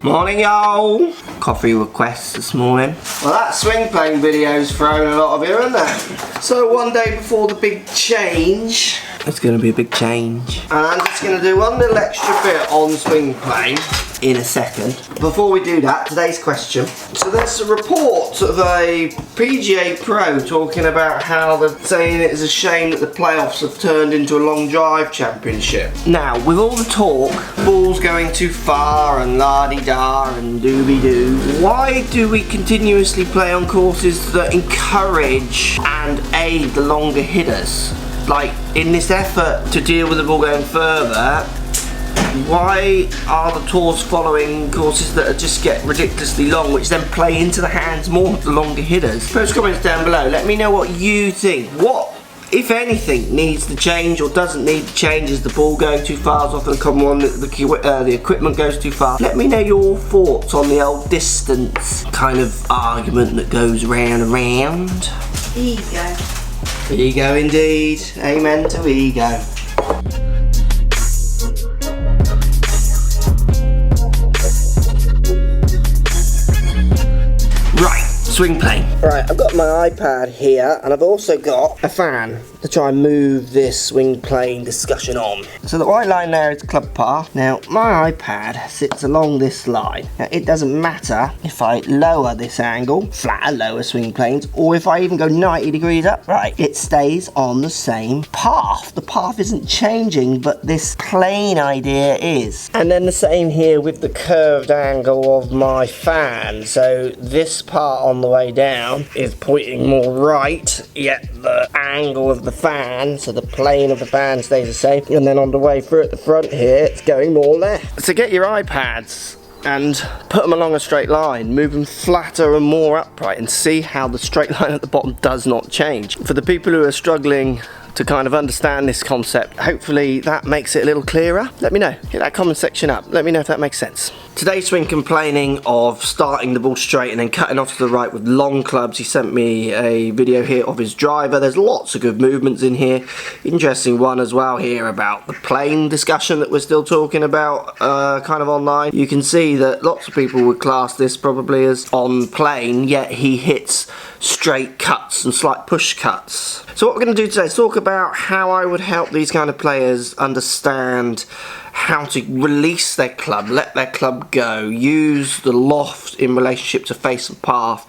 Morning y'all! Coffee requests this morning. Well, that swing plane video's thrown a lot of you, isn't it? So one day before the big change, it's going to be a big change. And I'm just going to do one little extra bit on swing plane in a second. Before we do that, today's question. So there's a report of a PGA Pro talking about how they're saying it is a shame that the playoffs have turned into a long drive championship. Now, with all the talk, balls going too far and la-di-da and dooby-doo, why do we continuously play on courses that encourage and aid the longer hitters? Like, in this effort to deal with the ball going further, why are the tours following courses that just get ridiculously long, which then play into the hands more of the longer hitters? Post comments down below, let me know what you think. What, if anything, needs to change or doesn't need to change? Is the ball going too far? Is often a common one that the equipment goes too far. Let me know your thoughts on the old distance kind of argument that goes round and round. Ego. Ego indeed. Amen to ego. Swing plane. Right, I've got my iPad here and I've also got a fan to try and move this swing plane discussion on. So the white line there is club path. Now my iPad sits along this line. Now it doesn't matter if I lower this angle, flatter, lower swing planes, or if I even go 90 degrees upright, it stays on the same path. The path isn't changing, but this plane idea is. And then the same here with the curved angle of my fan. So this part on the way down is pointing more right, yet the angle of the fan, so the plane of the fan stays the same, and then on the way through at the front here it's going more left. So get your iPads and put them along a straight line, move them flatter and more upright, and see how the straight line at the bottom does not change. For the people who are struggling to kind of understand this concept, hopefully that makes it a little clearer. Let me know, hit that comment section up, let me know if that makes sense. Today's swing complaining of starting the ball straight and then cutting off to the right with long clubs. He sent me a video here of his driver. There's lots of good movements in here. Interesting one as well here about the plane discussion that we're still talking about kind of online. You can see that lots of people would class this probably as on plane, yet he hits straight cuts and slight push cuts. So what we're going to do today is talk about how I would help these kind of players understand how to release their club, let their club go, use the loft in relationship to face and path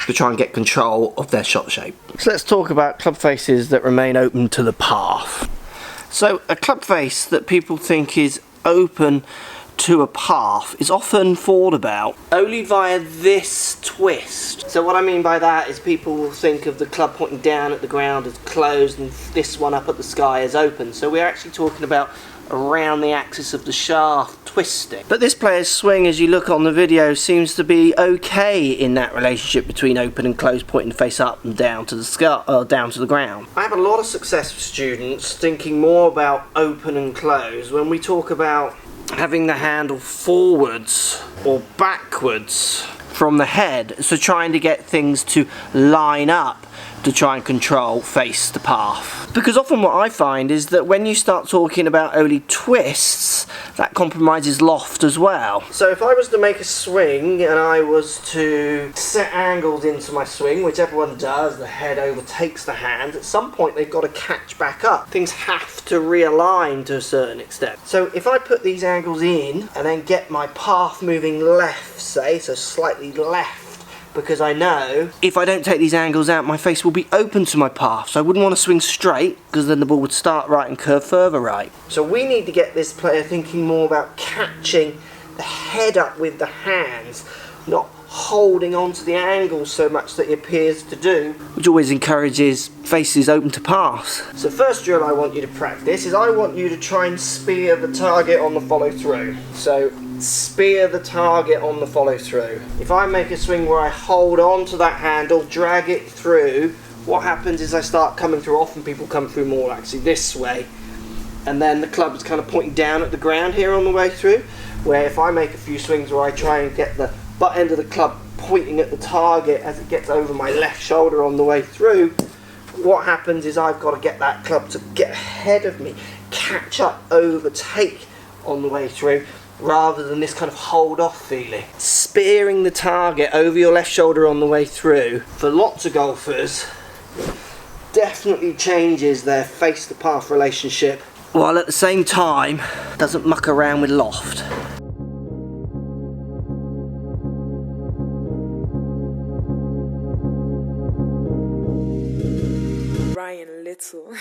to try and get control of their shot shape. So let's talk about club faces that remain open to the path. So a club face that people think is open to a path is often thought about only via this twist. So what I mean by that is people will think of the club pointing down at the ground as closed and this one up at the sky as open. So we're actually talking about around the axis of the shaft twisting. But this player's swing, as you look on the video, seems to be okay in that relationship between open and closed, pointing the face up and down to the sky, down to the ground. I have a lot of success with students thinking more about open and closed when we talk about having the handle forwards or backwards from the head, so trying to get things to line up to try and control face the path. Because often what I find is that when you start talking about only twists, that compromises loft as well. So if I was to make a swing and I was to set angles into my swing, which everyone does, the head overtakes the hand, at some point they've got to catch back up. Things have to realign to a certain extent. So if I put these angles in and then get my path moving left, say, so slightly left, because I know if I don't take these angles out, my face will be open to my path. So I wouldn't want to swing straight, because then the ball would start right and curve further right. So we need to get this player thinking more about catching the head up with the hands, not holding on to the angle so much that he appears to do, which always encourages faces open to pass. So first drill I want you to practice is I want you to try and spear the target on the follow through. So spear the target on the follow through. If I make a swing where I hold on to that handle, drag it through, what happens is I start coming through. Often people come through more actually this way, and then the club is kind of pointing down at the ground here on the way through, where if I make a few swings where I try and get the butt end of the club pointing at the target as it gets over my left shoulder on the way through, what happens is I've got to get that club to get ahead of me, catch up, overtake on the way through, rather than this kind of hold off feeling. Spearing the target over your left shoulder on the way through, for lots of golfers, definitely changes their face to path relationship, while at the same time doesn't muck around with loft. Ryan Little.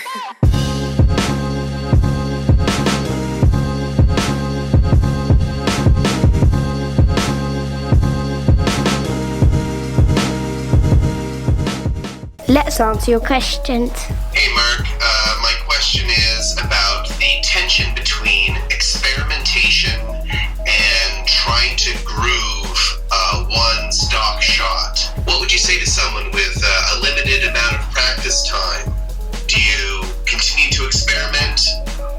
Let's answer your questions. Hey Mark, my question is about the tension between experimentation and trying to groove one stock shot. What would you say to someone with a limited amount of practice time? Do you continue to experiment,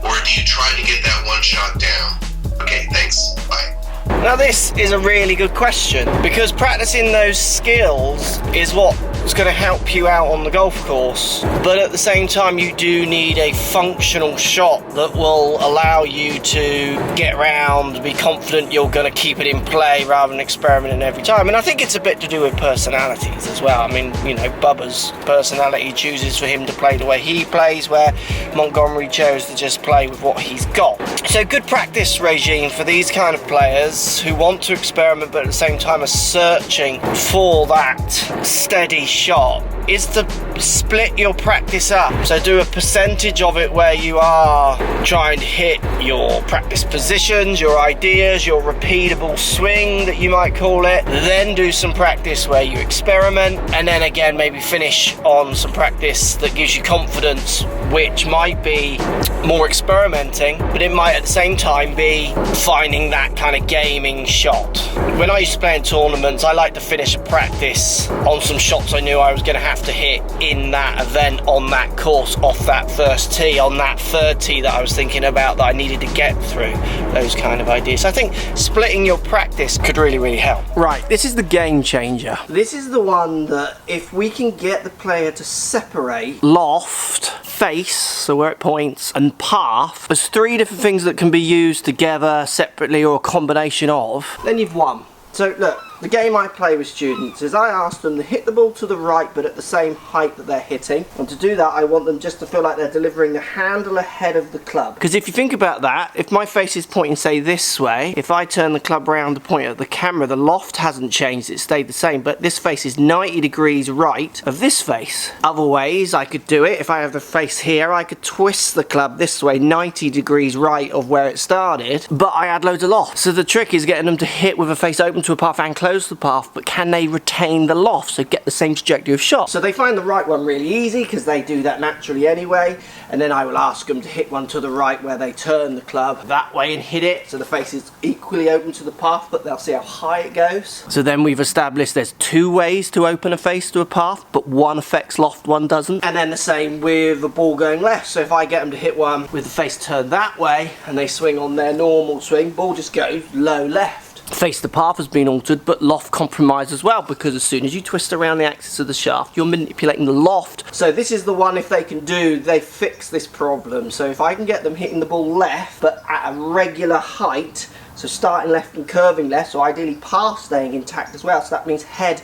or do you try to get that one shot down? Okay, thanks. Bye. Now this is a really good question, because practicing those skills is what's going to help you out on the golf course, but at the same time you do need a functional shot that will allow you to get round, be confident you're going to keep it in play rather than experimenting every time. And I think it's a bit to do with personalities as well. I mean, you know, Bubba's personality chooses for him to play the way he plays, where Montgomery chose to just play with what he's got. So good practice regime for these kind of players who want to experiment but at the same time are searching for that steady shot is to split your practice up. So do a percentage of it where you are trying to hit your practice positions, your ideas, your repeatable swing that you might call it. Then do some practice where you experiment, and then again maybe finish on some practice that gives you confidence, which might be more experimenting, but it might at the same time be finding that kind of gaming shot. When I used to play in tournaments, I like to finish a practice on some shots I knew I was going to have to hit in that event, on that course, off that first tee, on that third tee that I was thinking about that I needed to get through, those kind of ideas. So I think splitting your practice could really help. Right, this is the game changer. This is the one that if we can get the player to separate loft, face, so where it points, and path as three different things that can be used together, separately, or a combination of, then you've won. So look, the game I play with students is I ask them to hit the ball to the right but at the same height that they're hitting, and to do that I want them just to feel like they're delivering the handle ahead of the club. Because if you think about that, if my face is pointing say this way, if I turn the club around to point at the camera, the loft hasn't changed, it stayed the same, but this face is 90 degrees right of this face. Other ways I could do it, if I have the face here, I could twist the club this way 90 degrees right of where it started, but I add loads of loft. So the trick is getting them to hit with a face open to a path and close the path, but can they retain the loft, so get the same trajectory of shot? So they find the right one really easy because they do that naturally anyway, and then I will ask them to hit one to the right where they turn the club that way and hit it, so the face is equally open to the path, but they'll see how high it goes. So then we've established there's two ways to open a face to a path, but one affects loft, one doesn't. And then the same with the ball going left, so if I get them to hit one with the face turned that way and they swing on their normal swing, ball just goes low left. Face the path has been altered, but loft compromised as well, because as soon as you twist around the axis of the shaft, you're manipulating the loft. So this is the one, if they can do, they fix this problem. So if I can get them hitting the ball left, but at a regular height, so starting left and curving left, so ideally path staying intact as well, so that means head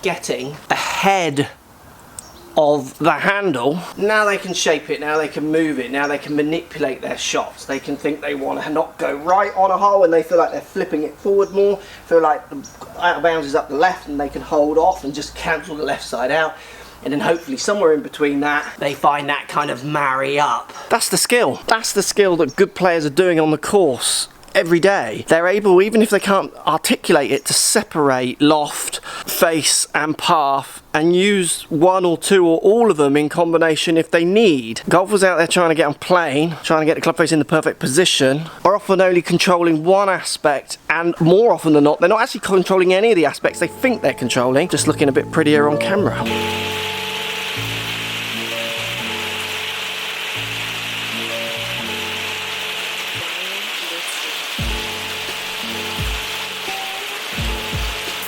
getting ahead of the handle. Now they can shape it, now they can move it, now they can manipulate their shots. They can think they want to not go right on a hole and they feel like they're flipping it forward more, feel like the out of bounds is up the left and they can hold off and just cancel the left side out. And then hopefully somewhere in between that, they find that kind of marry up. That's the skill. That's the skill that good players are doing on the course every day. They're able, even if they can't articulate it, to separate loft, face and path and use one or two or all of them in combination if they need. Golfers out there trying to get on plane, trying to get the club face in the perfect position, are often only controlling one aspect, and more often than not they're not actually controlling any of the aspects they think they're controlling, just looking a bit prettier on camera.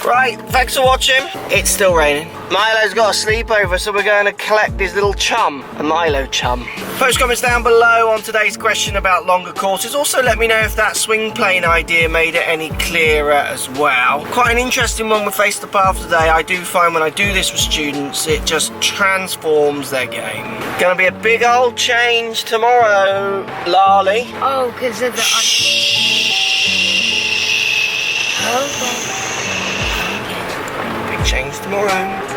Right, thanks for watching. It's still raining. Milo's got a sleepover, so we're going to collect his little chum, a Milo chum. Post comments down below on today's question about longer courses. Also let me know if that swing plane idea made it any clearer as well. Quite an interesting one with Face the Path today. I do find when I do this with students, it just transforms their game. Gonna be a big old change tomorrow, Lali. Oh, because of the... Big change tomorrow.